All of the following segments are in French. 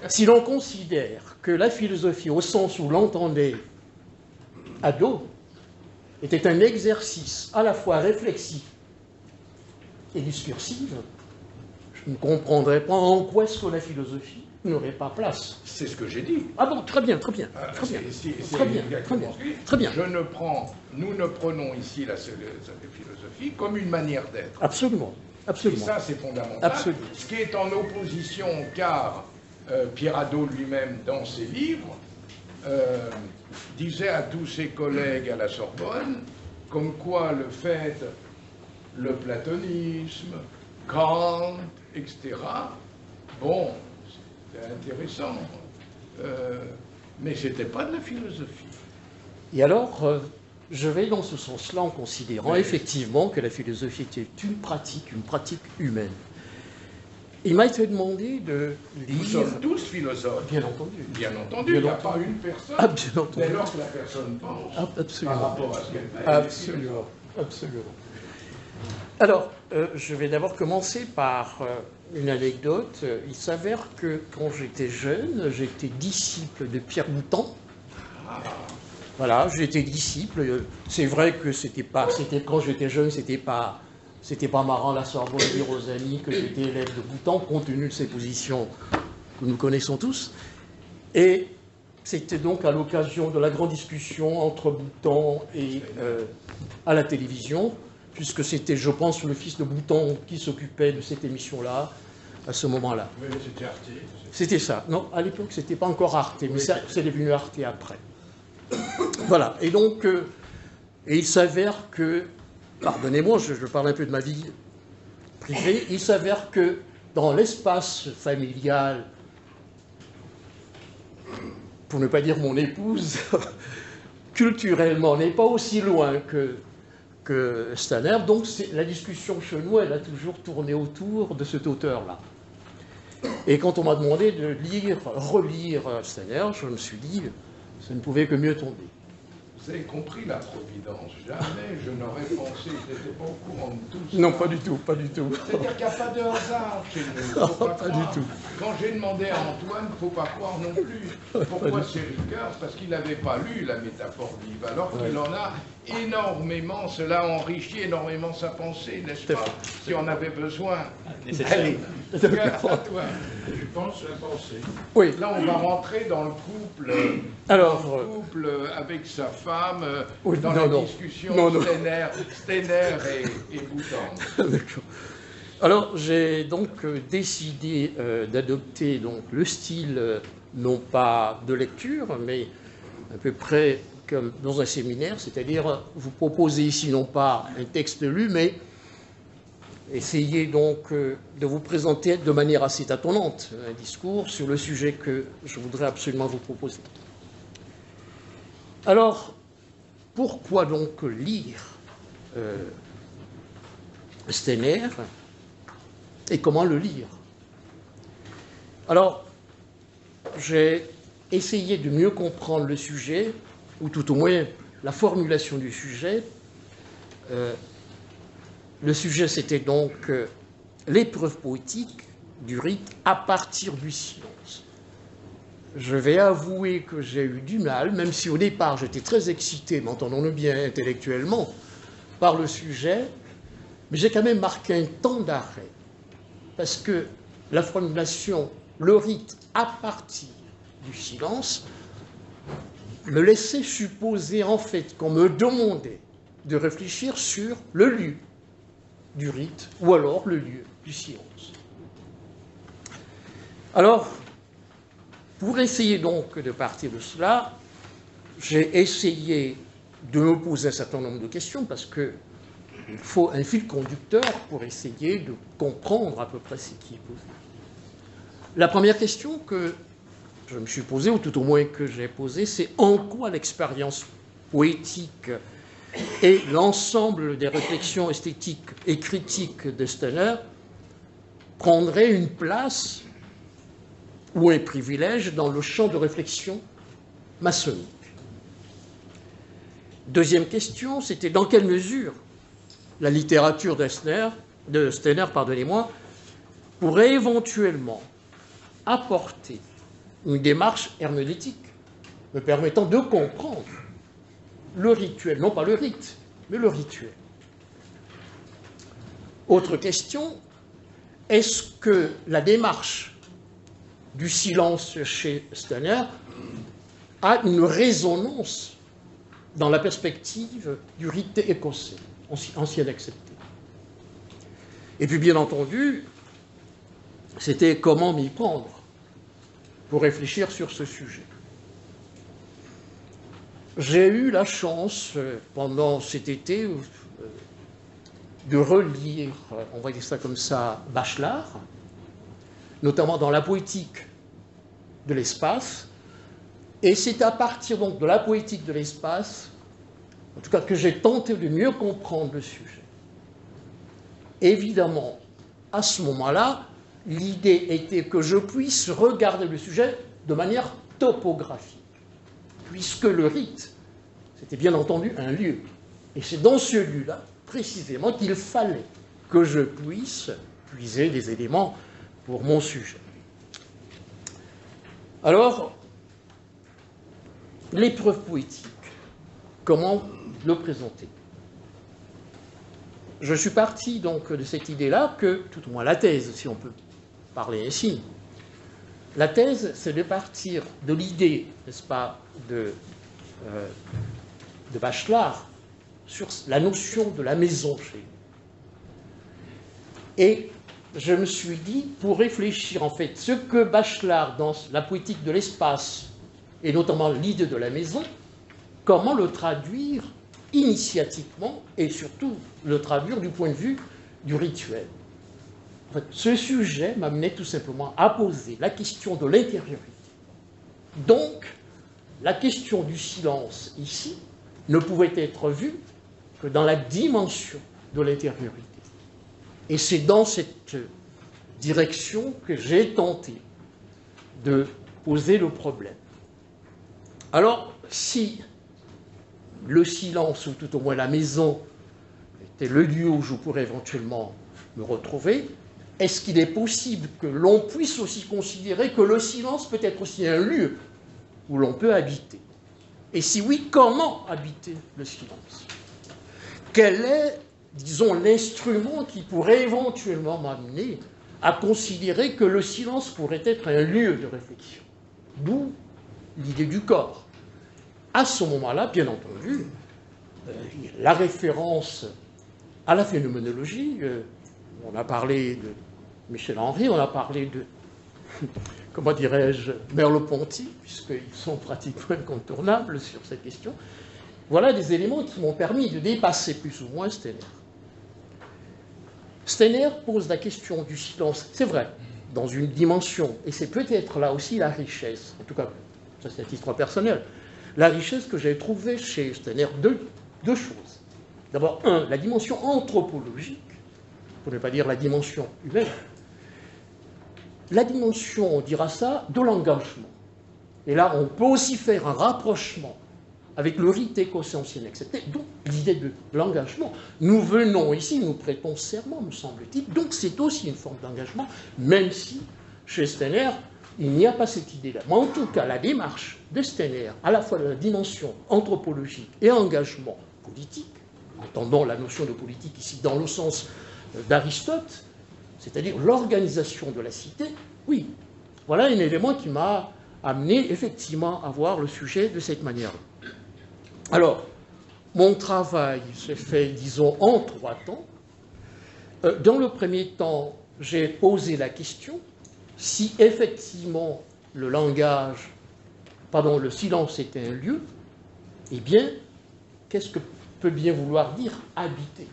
Si l'on considère que la philosophie, au sens où l'entendait Hadot, était un exercice à la fois réflexif et discursif, je ne comprendrais pas en quoi est-ce que la philosophie n'aurait pas place. C'est ce que j'ai dit. Ah bon, très bien, très bien, très bien, très bien, très bien, très bien. Nous ne prenons ici la philosophie comme une manière d'être. Absolument, absolument. Et ça, c'est fondamental. Absolument. Ce qui est en opposition, car Pierre Hadot lui-même, dans ses livres, disait à tous ses collègues à la Sorbonne, comme quoi le platonisme, Kant, etc., bon, c'était intéressant, mais ce n'était pas de la philosophie. Et alors, je vais dans ce sens-là en considérant effectivement que la philosophie était une pratique humaine. Il m'a été demandé de lire... Nous sommes tous philosophes. Bien entendu. Bien entendu, il n'y a pas une personne. Ah, bien entendu. Dès lors que la personne pense absolument. par rapport à ce qu'elle fait. Absolument, absolument. Alors, je vais d'abord commencer par une anecdote. Il s'avère que quand j'étais jeune, j'étais disciple de Pierre Boutan. Voilà, j'étais disciple. C'est vrai que quand j'étais jeune, c'était pas marrant la Sorbonne de dire aux amis que j'étais élève de Boutan, compte tenu de ses positions que nous connaissons tous. Et c'était donc à l'occasion de la grande discussion entre Boutan et à la télévision, puisque c'était, je pense, le fils de Boutan qui s'occupait de cette émission-là, à ce moment-là. Oui, c'était Arte. C'était ça. Non, à l'époque, c'était pas encore Arte, mais oui, c'est devenu Arte après. Voilà. Et donc, et il s'avère que, pardonnez-moi, je parle un peu de ma vie privée, il s'avère que dans l'espace familial, pour ne pas dire mon épouse, culturellement, n'est pas aussi loin que Steiner. Donc la discussion chez nous, elle a toujours tourné autour de cet auteur-là. Et quand on m'a demandé de relire Steiner, je me suis dit, ça ne pouvait que mieux tomber. Vous avez compris la providence. Jamais je n'aurais pensé, je n'étais pas au courant de tout ça. Non, pas du tout, pas du tout. C'est-à-dire qu'il n'y a pas de hasard chez nous. Faut pas du tout. Quand j'ai demandé à Antoine, il ne faut pas croire non plus. Pourquoi ces rigueurs? Parce qu'il n'avait pas lu la métaphore vive, alors qu'il en a énormément, cela enrichit énormément sa pensée, n'est-ce pas? Si on avait besoin. Allez, à toi. Je pense la pensée. Oui. Là, on va rentrer dans le couple, avec sa femme, oui, dans la discussion Steiner et Boutan. D'accord. Alors, j'ai donc décidé d'adopter le style, non pas de lecture, mais à peu près comme dans un séminaire, c'est-à-dire vous proposez ici non pas un texte lu, mais essayez donc de vous présenter de manière assez tâtonnante un discours sur le sujet que je voudrais absolument vous proposer. Alors, pourquoi donc lire Steiner et comment le lire? Alors, j'ai essayé de mieux comprendre le sujet, ou tout au moins la formulation du sujet. Le sujet, c'était donc l'épreuve poétique du rite à partir du silence. Je vais avouer que j'ai eu du mal, même si au départ j'étais très excité, m'entendons-nous bien intellectuellement, par le sujet, mais j'ai quand même marqué un temps d'arrêt, parce que la formulation, le rite à partir du silence, me laissait supposer en fait qu'on me demandait de réfléchir sur le lieu du rite ou alors le lieu du silence. Alors, pour essayer donc de partir de cela, j'ai essayé de me poser un certain nombre de questions parce qu'il faut un fil conducteur pour essayer de comprendre à peu près ce qui est posé. La première question que je me suis posée, ou tout au moins que j'ai posée, c'est en quoi l'expérience poétique et l'ensemble des réflexions esthétiques et critiques de Steiner prendraient une place ou un privilège dans le champ de réflexion maçonnique. Deuxième question, c'était dans quelle mesure la littérature de Steiner, pourrait éventuellement apporter une démarche herméneutique me permettant de comprendre le rituel, non pas le rite, mais le rituel. Autre question, est-ce que la démarche du silence chez Steiner a une résonance dans la perspective du rite écossais, ancien accepté? Et puis, bien entendu, c'était comment m'y prendre pour réfléchir sur ce sujet. J'ai eu la chance, pendant cet été, de relire, on va dire ça comme ça, Bachelard, notamment dans la poétique de l'espace, et c'est à partir donc de la poétique de l'espace, en tout cas, que j'ai tenté de mieux comprendre le sujet. Évidemment, à ce moment-là, l'idée était que je puisse regarder le sujet de manière topographique, puisque le rite, c'était bien entendu un lieu. Et c'est dans ce lieu-là, précisément, qu'il fallait que je puisse puiser des éléments pour mon sujet. Alors, l'épreuve poétique, comment le présenter? Je suis parti donc de cette idée-là que, tout au moins la thèse, si on peut parler ainsi, la thèse, c'est de partir de l'idée, n'est-ce pas, de Bachelard sur la notion de la maison chez lui. Et je me suis dit, pour réfléchir en fait ce que Bachelard, dans la poétique de l'espace, et notamment l'idée de la maison, comment le traduire initiatiquement et surtout le traduire du point de vue du rituel. En fait, ce sujet m'amenait tout simplement à poser la question de l'intériorité. Donc, la question du silence ici ne pouvait être vue que dans la dimension de l'intériorité. Et c'est dans cette direction que j'ai tenté de poser le problème. Alors, si le silence, ou tout au moins la maison, était le lieu où je pourrais éventuellement me retrouver, est-ce qu'il est possible que l'on puisse aussi considérer que le silence peut être aussi un lieu où l'on peut habiter? Et si oui, comment habiter le silence? Quel est, disons, l'instrument qui pourrait éventuellement m'amener à considérer que le silence pourrait être un lieu de réflexion? D'où l'idée du corps. À ce moment-là, bien entendu, la référence à la phénoménologie, on a parlé de Michel Henry, on a parlé de, comment dirais-je, Merleau-Ponty, puisqu'ils sont pratiquement incontournables sur cette question. Voilà des éléments qui m'ont permis de dépasser plus ou moins Steiner. Steiner pose la question du silence, c'est vrai, dans une dimension, et c'est peut-être là aussi la richesse, en tout cas, ça c'est à titre personnel, la richesse que j'ai trouvée chez Steiner, deux choses. D'abord, la dimension anthropologique, pour ne pas dire la dimension humaine, la dimension, on dira ça, de l'engagement. Et là, on peut aussi faire un rapprochement avec le rite écossais ancien accepté, donc l'idée de l'engagement. Nous venons ici, nous prêtons serment, me semble-t-il, donc c'est aussi une forme d'engagement, même si, chez Steiner, il n'y a pas cette idée-là. Mais en tout cas, la démarche de Steiner, à la fois de la dimension anthropologique et engagement politique, entendons la notion de politique ici dans le sens d'Aristote, c'est-à-dire l'organisation de la cité, oui, voilà un élément qui m'a amené effectivement à voir le sujet de cette manière-là. Alors, mon travail s'est fait, disons, en 3 temps. Dans le premier temps, j'ai posé la question si effectivement le silence était un lieu, eh bien, qu'est-ce que peut bien vouloir dire habiter?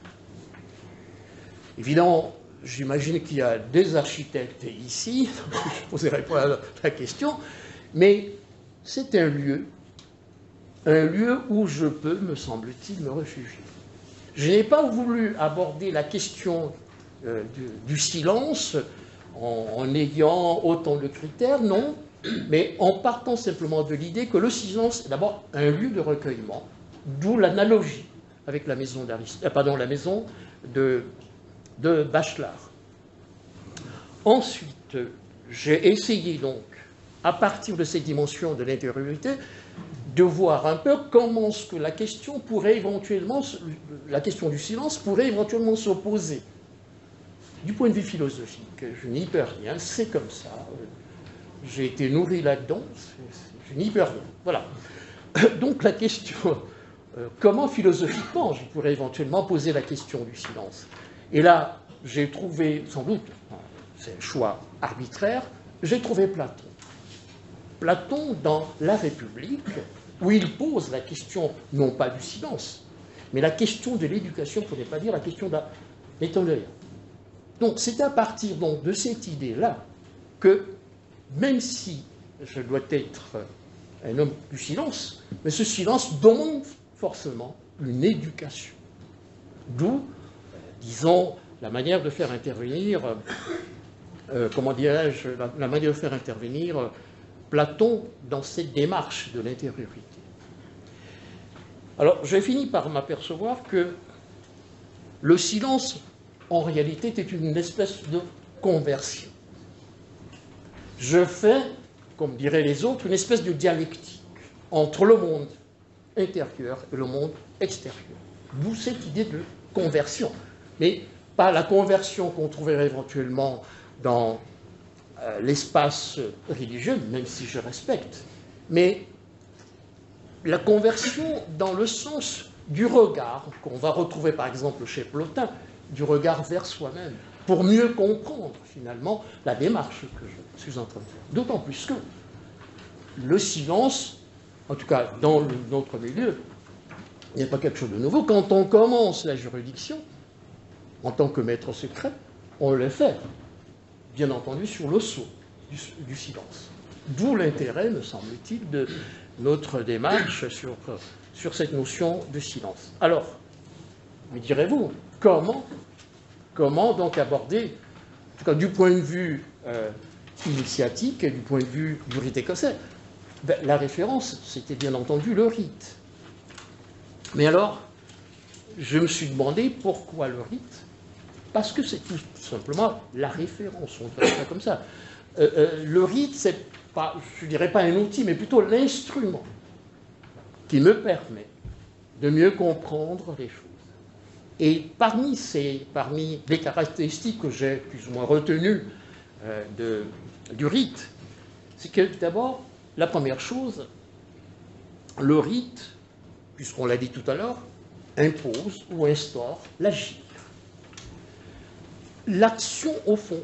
Évidemment, j'imagine qu'il y a des architectes ici, je ne poserai pas la question, mais c'est un lieu où je peux, me semble-t-il, me réfugier. Je n'ai pas voulu aborder la question du silence en ayant autant de critères, non, mais en partant simplement de l'idée que le silence est d'abord un lieu de recueillement, d'où l'analogie avec la maison de Bachelard. Ensuite, j'ai essayé donc à partir de cette dimension de l'intériorité, de voir un peu comment est-ce que la question pourrait éventuellement, la question du silence pourrait éventuellement s'opposer. Du point de vue philosophique, je n'y peux rien, c'est comme ça. J'ai été nourri là-dedans, je n'y peux rien. Voilà. Donc la question, comment philosophiquement je pourrais éventuellement poser la question du silence? Et là, j'ai trouvé, sans doute, c'est un choix arbitraire, j'ai trouvé Platon. Platon dans La République, où il pose la question, non pas du silence, mais la question de l'éducation, pour ne pas dire la question de la méthodologie. Donc c'est à partir donc, de cette idée-là que, même si je dois être un homme du silence, mais ce silence demande forcément une éducation. D'où, disons, la manière de faire intervenir, comment dirais-je, la manière de faire intervenir Platon dans cette démarche de l'intériorité. Alors, j'ai fini par m'apercevoir que le silence, en réalité, était une espèce de conversion. Je fais, comme diraient les autres, une espèce de dialectique entre le monde intérieur et le monde extérieur. D'où cette idée de conversion. Mais pas la conversion qu'on trouverait éventuellement dans l'espace religieux, même si je respecte, mais la conversion dans le sens du regard, qu'on va retrouver par exemple chez Plotin, du regard vers soi-même, pour mieux comprendre finalement la démarche que je suis en train de faire. D'autant plus que le silence, en tout cas dans notre milieu, il n'y a pas quelque chose de nouveau. Quand on commence la juridiction, en tant que maître secret, on le fait, bien entendu, sur le sceau du silence. D'où l'intérêt, me semble-t-il, de notre démarche sur cette notion de silence. Alors, me direz-vous, comment donc aborder, en tout cas du point de vue initiatique et du point de vue du rite écossais? Ben, la référence, c'était bien entendu le rite. Mais alors, je me suis demandé pourquoi le rite? Parce que c'est tout simplement la référence, on peut dire ça comme ça. Le rite, c'est pas, je ne dirais pas un outil, mais plutôt l'instrument qui me permet de mieux comprendre les choses. Et parmi les caractéristiques que j'ai plus ou moins retenues du rite, c'est que d'abord, la première chose, le rite, puisqu'on l'a dit tout à l'heure, impose ou instaure l'agir. L'action, au fond,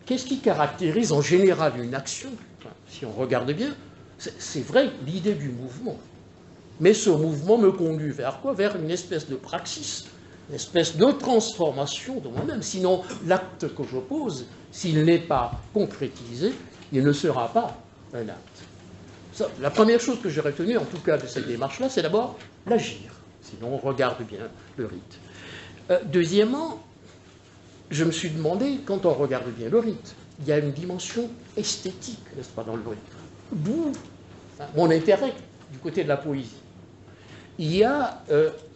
qu'est-ce qui caractérise en général une action? Enfin, si on regarde bien, c'est vrai l'idée du mouvement. Mais ce mouvement me conduit vers quoi? Vers une espèce de praxis, une espèce de transformation de moi-même. Sinon, l'acte que je pose, s'il n'est pas concrétisé, il ne sera pas un acte. Ça, la première chose que j'ai retenue, en tout cas de cette démarche-là, c'est d'abord l'agir. Sinon, on regarde bien le rite. Deuxièmement, je me suis demandé, quand on regarde bien le rite, il y a une dimension esthétique, n'est-ce pas, dans le rite. D'où mon intérêt du côté de la poésie. Il y a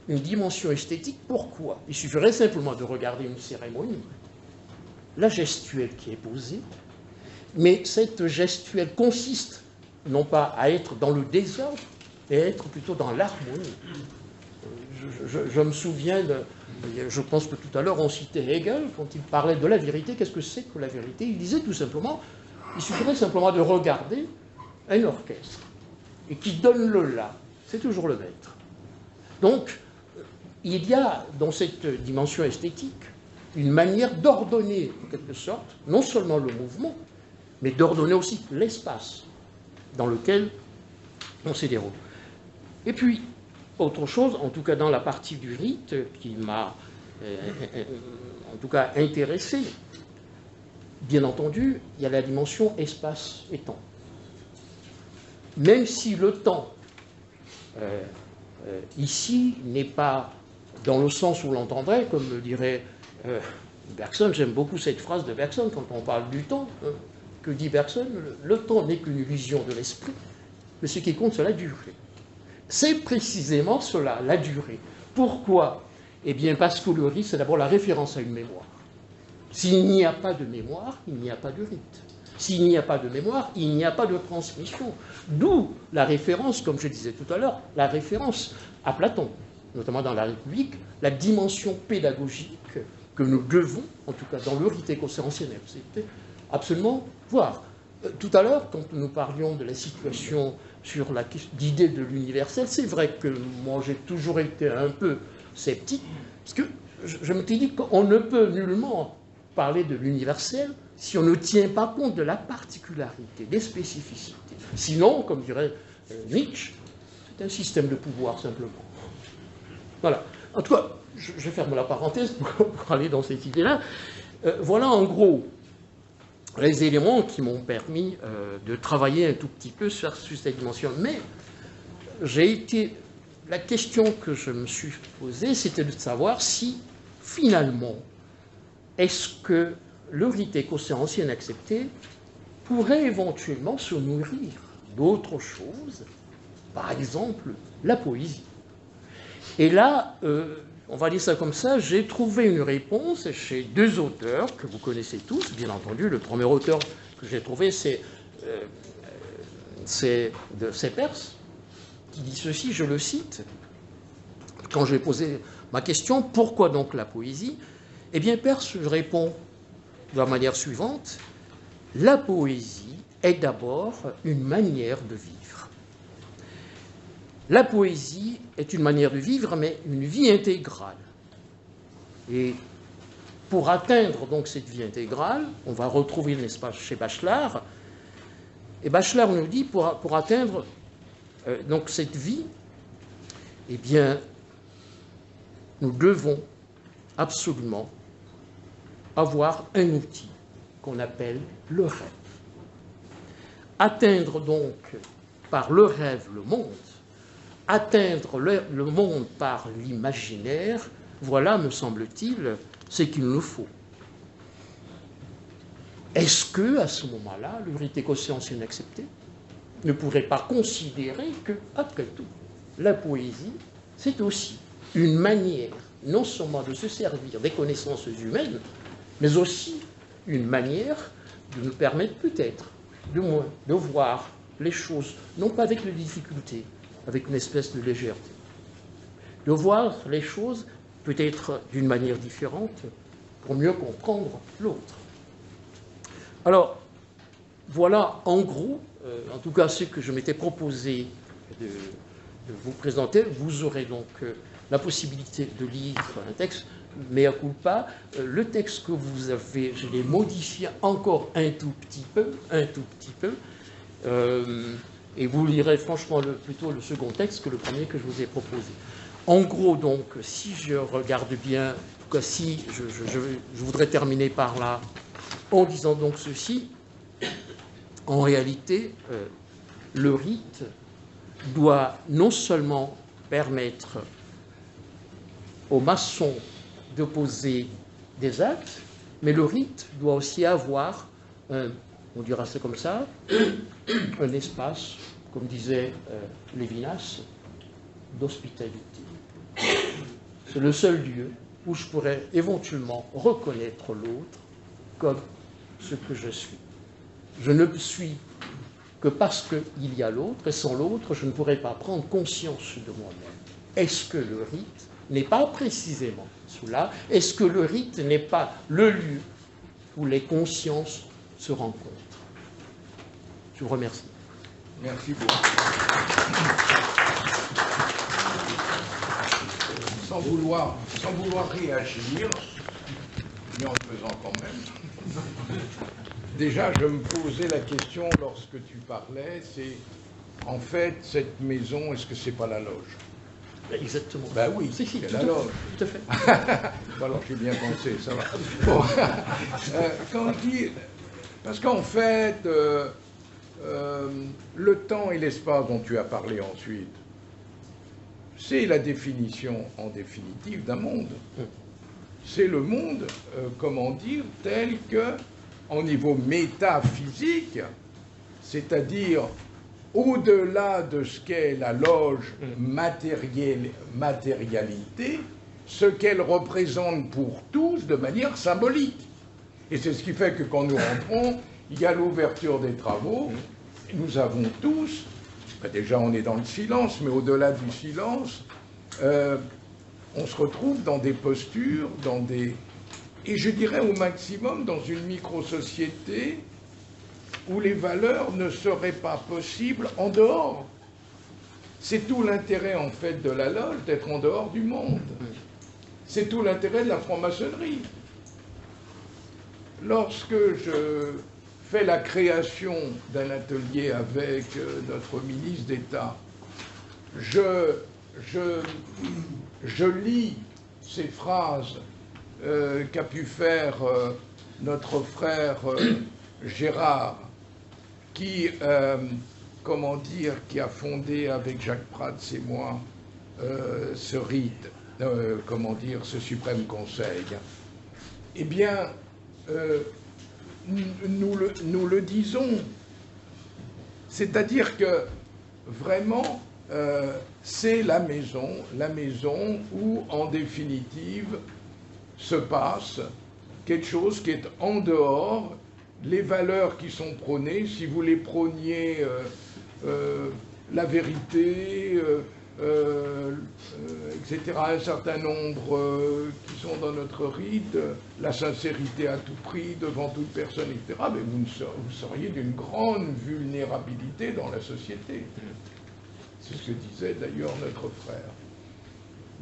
une dimension esthétique, pourquoi? Il suffirait simplement de regarder une cérémonie, la gestuelle qui est posée, mais cette gestuelle consiste non pas à être dans le désordre, mais à être plutôt dans l'harmonie. Je me souviens, je pense que tout à l'heure on citait Hegel, quand il parlait de la vérité, qu'est-ce que c'est que la vérité? Il disait tout simplement, il suffirait simplement de regarder un orchestre, et qui donne le la, c'est toujours le maître. Donc, il y a dans cette dimension esthétique une manière d'ordonner, en quelque sorte, non seulement le mouvement, mais d'ordonner aussi l'espace dans lequel on s'y déroule. Et puis, autre chose, en tout cas dans la partie du rite, qui m'a en tout cas intéressé, bien entendu, il y a la dimension espace et temps. Même si le temps, ici, n'est pas dans le sens où l'entendrait, comme le dirait Bergson, j'aime beaucoup cette phrase de Bergson quand on parle du temps, que dit Bergson, le temps n'est qu'une illusion de l'esprit, mais ce qui compte, c'est la durée. C'est précisément cela, la durée. Pourquoi? Eh bien, parce que le rite, c'est d'abord la référence à une mémoire. S'il n'y a pas de mémoire, il n'y a pas de rite. S'il n'y a pas de mémoire, il n'y a pas de transmission. D'où la référence, comme je disais tout à l'heure, la référence à Platon, notamment dans la République, la dimension pédagogique que nous devons, en tout cas dans le rite écossais ancien, absolument voir. Tout à l'heure, quand nous parlions de la situation sur l'idée de l'universel, c'est vrai que moi j'ai toujours été un peu sceptique, parce que je me suis dit qu'on ne peut nullement parler de l'universel si on ne tient pas compte de la particularité, des spécificités. Sinon, comme dirait Nietzsche, c'est un système de pouvoir simplement. Voilà. En tout cas, je ferme la parenthèse pour aller dans cette idée-là. Voilà en gros les éléments qui m'ont permis de travailler un tout petit peu sur cette dimension. Mais la question que je me suis posée, c'était de savoir si, finalement, est-ce que le rite écossais ancien accepté pourrait éventuellement se nourrir d'autres choses, par exemple la poésie. Et là, on va dire ça comme ça, j'ai trouvé une réponse chez deux auteurs que vous connaissez tous, bien entendu. Le premier auteur que j'ai trouvé, c'est Peirce, qui dit ceci, je le cite, quand j'ai posé ma question, pourquoi donc la poésie? Eh bien, Peirce répond de la manière suivante, la poésie est d'abord une manière de vivre. La poésie est une manière de vivre, mais une vie intégrale. Et pour atteindre donc cette vie intégrale, on va retrouver, n'est-ce pas, chez Bachelard, et Bachelard nous dit, pour atteindre donc cette vie, eh bien, nous devons absolument avoir un outil qu'on appelle le rêve. Atteindre donc par le rêve le monde, atteindre le monde par l'imaginaire, voilà, me semble-t-il, ce qu'il nous faut. Est-ce que, à ce moment-là, le rite écossais ancien accepté ne pourrait pas considérer que, après tout, la poésie, c'est aussi une manière, non seulement de se servir des connaissances humaines, mais aussi une manière de nous permettre peut-être, du moins, de voir les choses, non pas avec de difficulté, avec une espèce de légèreté, de voir les choses peut-être d'une manière différente pour mieux comprendre l'autre. Alors, voilà en gros, en tout cas ce que je m'étais proposé de vous présenter. Vous aurez donc la possibilité de lire un texte, mea culpa. Le texte que vous avez, je l'ai modifié encore un tout petit peu, et vous lirez franchement plutôt le second texte que le premier que je vous ai proposé. En gros, donc, si je regarde bien, en tout cas, si je voudrais terminer par là, en disant donc ceci, en réalité, le rite doit non seulement permettre aux maçons de poser des actes, mais le rite doit aussi avoir, on dira ça comme ça, un espace, comme disait Lévinas, d'hospitalité. C'est le seul lieu où je pourrais éventuellement reconnaître l'autre comme ce que je suis. Je ne suis que parce qu'il y a l'autre, et sans l'autre, je ne pourrais pas prendre conscience de moi-même. Est-ce que le rite n'est pas précisément cela? Est-ce que le rite n'est pas le lieu où les consciences se rencontrent? Je vous remercie. Merci beaucoup. Sans vouloir réagir, mais en le faisant quand même. Déjà, je me posais la question lorsque tu parlais, c'est en fait cette maison, est-ce que c'est pas la loge? Exactement. Ben oui, c'est la loge. Tout à fait. Alors j'ai bien pensé, ça va. Bon. Quand je dis, parce qu'en fait, le temps et l'espace dont tu as parlé ensuite, c'est la définition en définitive d'un monde. C'est le monde, comment dire, tel que, au niveau métaphysique, c'est-à-dire au-delà de ce qu'est la loge matérialité, ce qu'elle représente pour tous de manière symbolique. Et c'est ce qui fait que quand nous rentrons, il y a l'ouverture des travaux. Nous avons tous, déjà on est dans le silence, mais au-delà du silence, on se retrouve dans des postures, et je dirais au maximum dans une micro-société où les valeurs ne seraient pas possibles en dehors. C'est tout l'intérêt en fait de la loge d'être en dehors du monde. C'est tout l'intérêt de la franc-maçonnerie. Lorsque je fais la création d'un atelier avec notre ministre d'État, je lis ces phrases qu'a pu faire notre frère Gérard, qui, qui a fondé avec Jacques Prats et moi ce rite, ce suprême conseil. Eh bien, nous le disons. C'est-à-dire que vraiment, c'est la maison où, en définitive, se passe quelque chose qui est en dehors. Les valeurs qui sont prônées, si vous les prôniez, la vérité, etc., un certain nombre qui sont dans notre rite, la sincérité à tout prix, devant toute personne, etc., mais vous seriez d'une grande vulnérabilité dans la société. C'est ce que disait d'ailleurs notre frère.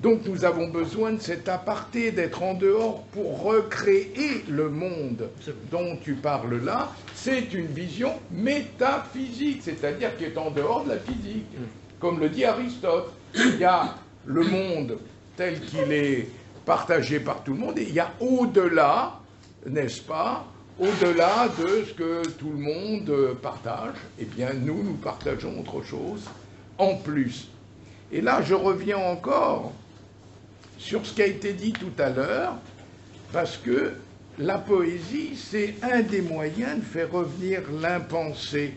Donc nous avons besoin de cet aparté, d'être en dehors pour recréer le monde dont tu parles là. C'est une vision métaphysique, c'est-à-dire qui est en dehors de la physique. Comme le dit Aristote, il y a le monde tel qu'il est partagé par tout le monde, et il y a au-delà, n'est-ce pas, au-delà de ce que tout le monde partage, eh bien nous partageons autre chose en plus. Et là, je reviens encore sur ce qui a été dit tout à l'heure, parce que la poésie, c'est un des moyens de faire revenir l'impensé.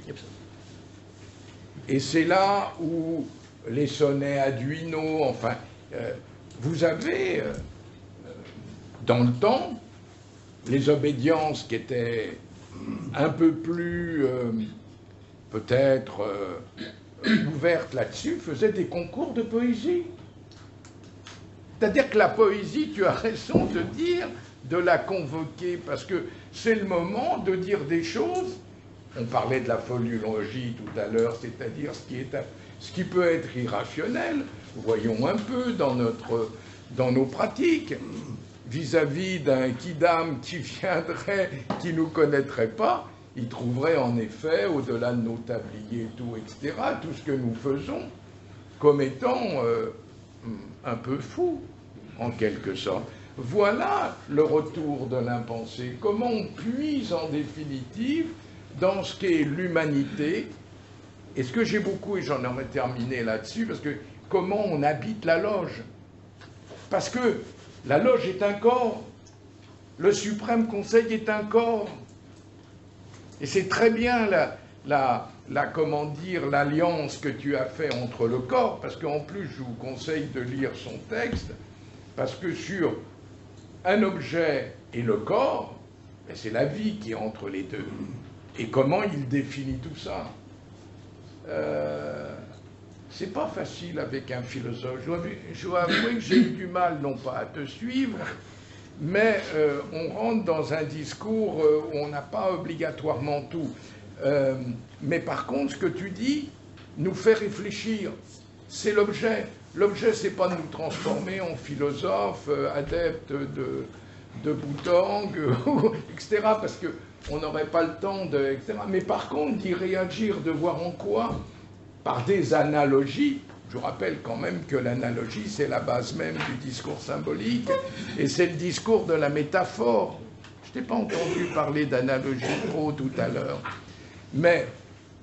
Et c'est là où les sonnets à Duino, enfin, vous avez, dans le temps, les obédiences qui étaient un peu plus, peut-être, ouvertes là-dessus, faisaient des concours de poésie. C'est-à-dire que la poésie, tu as raison de dire, de la convoquer, parce que c'est le moment de dire des choses. On parlait de la phonologie tout à l'heure, c'est-à-dire ce qui peut être irrationnel. Voyons un peu dans nos pratiques, vis-à-vis d'un quidam qui viendrait, qui ne nous connaîtrait pas, il trouverait en effet, au-delà de nos tabliers, tout, etc., tout ce que nous faisons comme étant un peu fou, en quelque sorte. Voilà le retour de l'impensé. Comment on puise en définitive dans ce qu'est l'humanité. Et ce que j'ai beaucoup, et j'en ai terminé là-dessus, parce que comment on habite la loge. Parce que la loge est un corps. Le suprême conseil est un corps. Et c'est très bien l'alliance que tu as fait entre le corps, parce qu'en plus, je vous conseille de lire son texte, parce que sur un objet et le corps, c'est la vie qui est entre les deux. Et comment il définit tout ça? C'est pas facile avec un philosophe. Je dois avouer que j'ai eu du mal, non pas à te suivre, mais on rentre dans un discours où on n'a pas obligatoirement tout. Mais par contre, ce que tu dis nous fait réfléchir. C'est l'objet. L'objet, c'est pas de nous transformer en philosophe, adepte de Boutang, etc., parce qu'on n'aurait pas le temps de... etc. Mais par contre, d'y réagir, de voir en quoi, par des analogies, je rappelle quand même que l'analogie, c'est la base même du discours symbolique, et c'est le discours de la métaphore. Je t'ai pas entendu parler d'analogie trop tout à l'heure, mais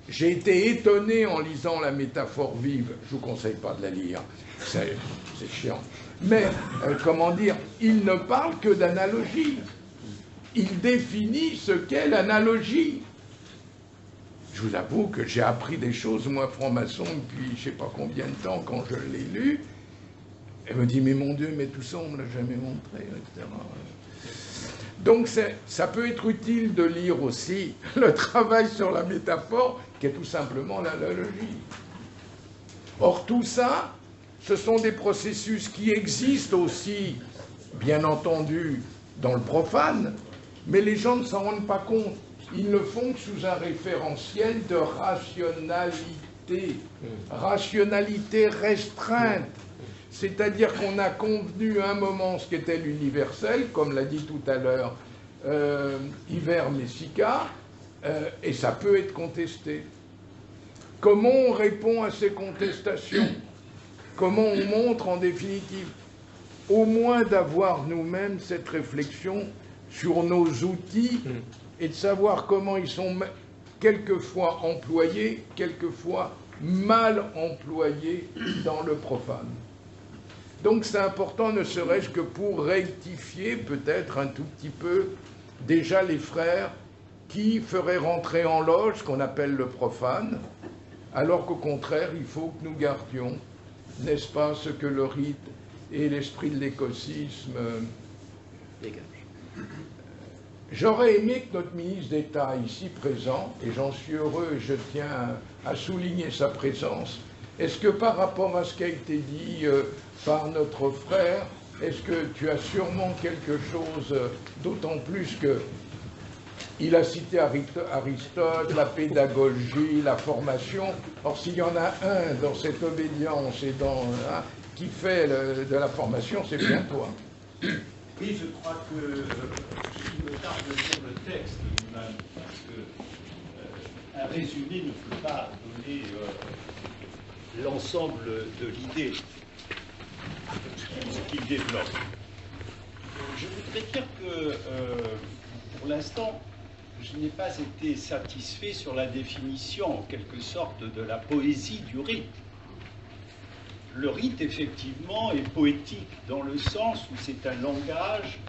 j'ai été étonné en lisant la métaphore vive. Je vous conseille pas de la lire, c'est chiant. Mais, comment dire, il ne parle que d'analogie. Il définit ce qu'est l'analogie. Je vous avoue que j'ai appris des choses, moi, franc-maçon, depuis je ne sais pas combien de temps, quand je l'ai lu. Elle me dit, mais mon Dieu, mais tout ça, on ne me l'a jamais montré, etc. Donc ça peut être utile de lire aussi le travail sur la métaphore, qui est tout simplement l'analogie. Or tout ça, ce sont des processus qui existent aussi, bien entendu, dans le profane, mais les gens ne s'en rendent pas compte. Ils le font sous un référentiel de rationalité restreinte. C'est-à-dire qu'on a convenu à un moment ce qu'était l'universel, comme l'a dit tout à l'heure Hiver Messica, et ça peut être contesté. Comment on répond à ces contestations? Comment on montre en définitive, au moins d'avoir nous-mêmes cette réflexion sur nos outils et de savoir comment ils sont quelquefois employés, quelquefois mal employés dans le profane. Donc c'est important, ne serait-ce que pour rectifier peut-être un tout petit peu déjà les frères qui feraient rentrer en loge ce qu'on appelle le profane, alors qu'au contraire, il faut que nous gardions, n'est-ce pas, ce que le rite et l'esprit de l'écosysme dégagent. J'aurais aimé que notre ministre d'État ici présent, et j'en suis heureux et je tiens à souligner sa présence, est-ce que par rapport à ce qui a été dit par notre frère, est-ce que tu as sûrement quelque chose, d'autant plus que il a cité Aristote, la pédagogie, la formation. Or, s'il y en a un dans cette obédience et qui fait de la formation, c'est bien toi. Oui, je crois que il me tarde de lire le texte lui-même, parce qu'un résumé ne peut pas donner l'ensemble de l'idée qu'il développe. Je voudrais dire que, pour l'instant, je n'ai pas été satisfait sur la définition, en quelque sorte, de la poésie du rite. Le rite, effectivement, est poétique dans le sens où c'est un langage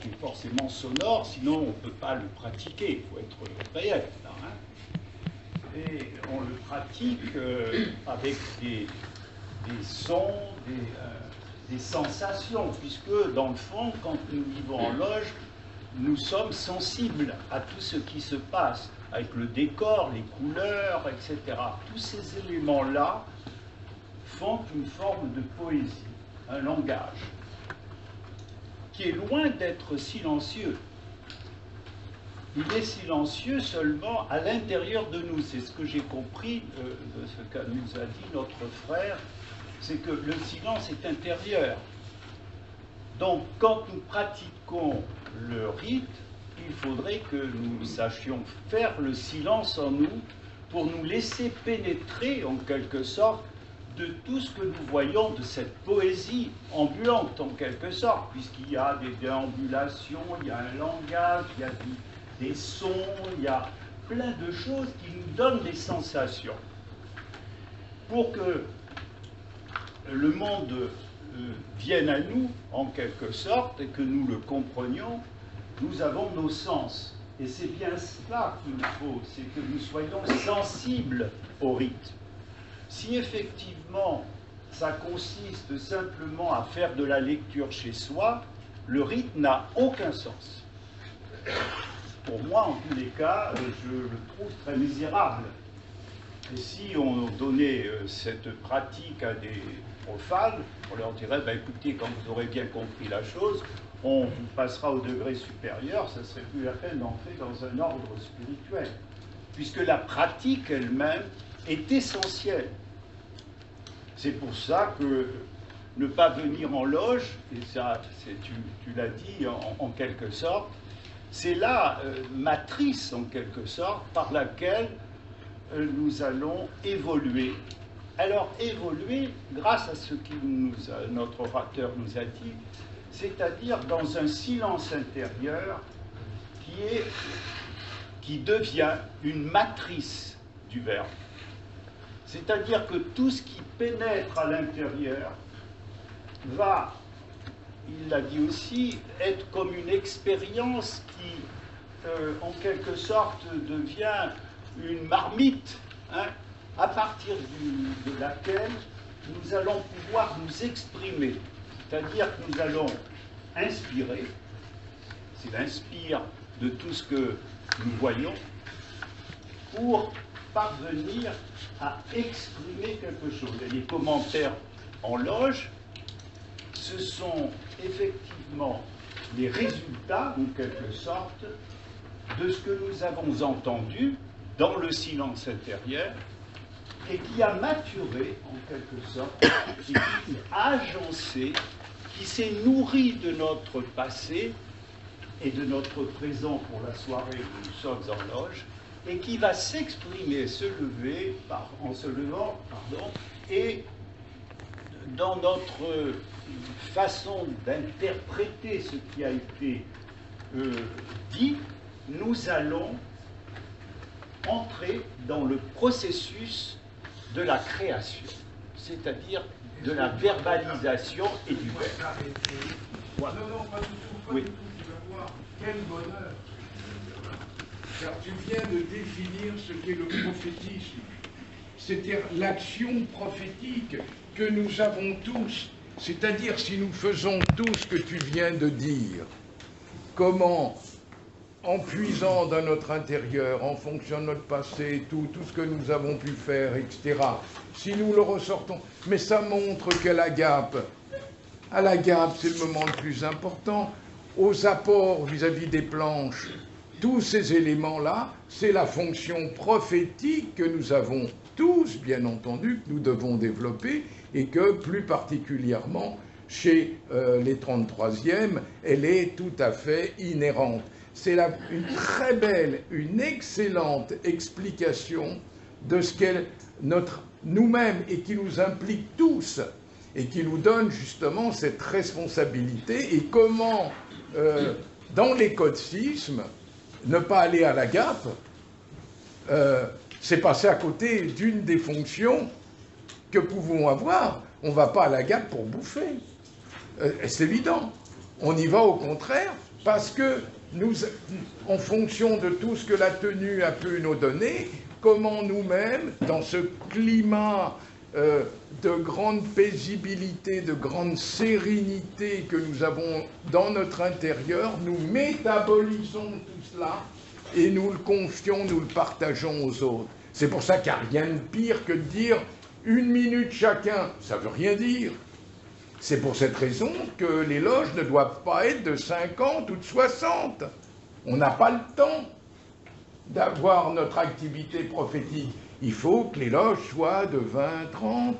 qui est forcément sonore, sinon on ne peut pas le pratiquer, il faut être réel. Là, hein. Et on le pratique avec des sons, des sensations, puisque, dans le fond, quand nous vivons en loge, nous sommes sensibles à tout ce qui se passe, avec le décor, les couleurs, etc. Tous ces éléments-là font une forme de poésie, un langage, qui est loin d'être silencieux. Il est silencieux seulement à l'intérieur de nous. C'est ce que j'ai compris de ce que nous a dit notre frère, c'est que le silence est intérieur. Donc, quand nous pratiquons le rite, il faudrait que nous sachions faire le silence en nous pour nous laisser pénétrer, en quelque sorte, de tout ce que nous voyons de cette poésie ambulante, en quelque sorte, puisqu'il y a des déambulations, il y a un langage, il y a des sons, il y a plein de choses qui nous donnent des sensations. Pour que le monde vienne à nous, en quelque sorte, et que nous le comprenions, nous avons nos sens. Et c'est bien cela qu'il faut, c'est que nous soyons sensibles au rite. Si effectivement ça consiste simplement à faire de la lecture chez soi, le rite n'a aucun sens. Pour moi, en tous les cas, je le trouve très misérable. Et si on donnait cette pratique à des profanes, on leur dirait, ben, écoutez, quand vous aurez bien compris la chose, on vous passera au degré supérieur, ça ne serait plus la peine d'entrer dans un ordre spirituel. Puisque la pratique elle-même est essentielle. C'est pour ça que ne pas venir en loge, et ça, tu l'as dit en quelque sorte, c'est la matrice en quelque sorte par laquelle nous allons évoluer. Alors évoluer grâce à ce que notre orateur nous a dit, c'est-à-dire dans un silence intérieur qui devient une matrice du verbe. C'est-à-dire que tout ce qui pénètre à l'intérieur va, il l'a dit aussi, être comme une expérience qui, en quelque sorte, devient une marmite, hein, à partir de laquelle nous allons pouvoir nous exprimer. C'est-à-dire que nous allons inspirer, s'il inspire de tout ce que nous voyons, pour parvenir à exprimer quelque chose. Et les commentaires en loge, ce sont effectivement les résultats, en quelque sorte, de ce que nous avons entendu dans le silence intérieur et qui a maturé, en quelque sorte, et qui a agencé, qui s'est nourri de notre passé et de notre présent pour la soirée où nous sommes en loge, et qui va s'exprimer, en se levant, et dans notre façon d'interpréter ce qui a été dit, nous allons entrer dans le processus de la création, c'est-à-dire de la verbalisation et du verbe. Voilà. Non, pas du tout, pas du tout, tu vas voir, quel bonheur. Car tu viens de définir ce qu'est le prophétisme. C'est-à-dire l'action prophétique que nous avons tous. C'est-à-dire si nous faisons tout ce que tu viens de dire, comment, en puisant dans notre intérieur, en fonction de notre passé, tout ce que nous avons pu faire, etc., si nous le ressortons, mais ça montre qu'à l'agape, c'est le moment le plus important, aux apports vis-à-vis des planches, tous ces éléments-là, c'est la fonction prophétique que nous avons tous, bien entendu, que nous devons développer, et que, plus particulièrement, chez les 33e, elle est tout à fait inhérente. C'est une très belle, une excellente explication de ce qu'est nous-mêmes, et qui nous implique tous, et qui nous donne justement cette responsabilité, et comment, dans l'écotisme, ne pas aller à l'agape, c'est passer à côté d'une des fonctions que pouvons avoir. On ne va pas à l'agape pour bouffer. C'est évident. On y va au contraire parce que nous, en fonction de tout ce que la tenue a pu nous donner, comment nous-mêmes, dans ce climat de grande paisibilité, de grande sérénité que nous avons dans notre intérieur, nous métabolisons tout cela et nous le confions, nous le partageons aux autres. C'est pour ça qu'il n'y a rien de pire que de dire 1 minute chacun. Ça ne veut rien dire. C'est pour cette raison que les loges ne doivent pas être de 50 ou de 60. On n'a pas le temps d'avoir notre activité prophétique. Il faut que les loges soient de 20, 30,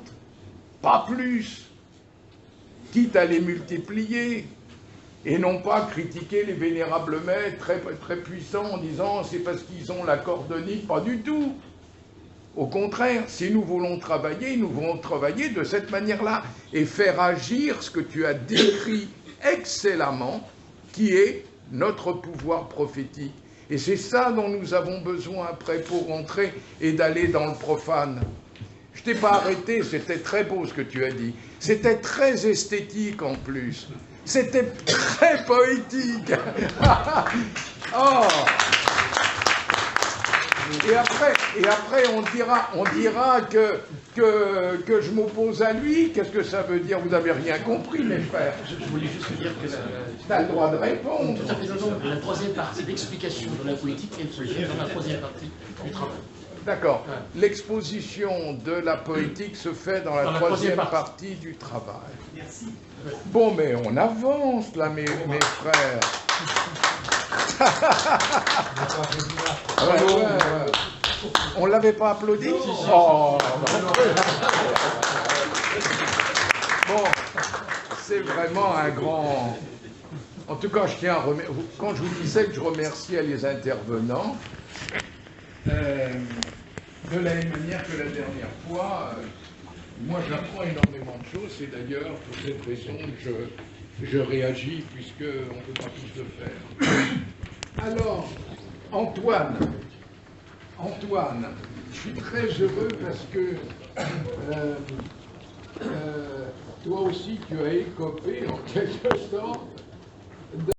pas plus, quitte à les multiplier, et non pas critiquer les vénérables maîtres très, très puissants en disant c'est parce qu'ils ont la cordonique, pas du tout. Au contraire, si nous voulons travailler de cette manière-là et faire agir ce que tu as décrit excellemment, qui est notre pouvoir prophétique. Et c'est ça dont nous avons besoin après pour rentrer et d'aller dans le profane. Je t'ai pas arrêté, c'était très beau ce que tu as dit. C'était très esthétique en plus. C'était très poétique. Oh. Et après on dira que je m'oppose à lui. Qu'est-ce que ça veut dire? Vous n'avez rien compris, mes frères. Je voulais juste dire que tu as le droit de répondre. Tout à fait, non, la troisième partie d'explication de la politique, elle se fait dans la troisième partie du travail. D'accord. Ouais. L'exposition de la poétique se fait dans la troisième partie du travail. Merci. Bon, mais on avance là, mes frères. Ouais. On ne l'avait pas applaudi? Oh. Bon, c'est vraiment un grand... En tout cas, je tiens à remercier... Quand je vous disais que je remerciais les intervenants, de la même manière que la dernière fois, moi j'apprends énormément de choses, et d'ailleurs pour cette raison que je réagis, puisqu'on ne peut pas tous le faire. Alors, Antoine, je suis très heureux parce que toi aussi tu as écopé en quelque sorte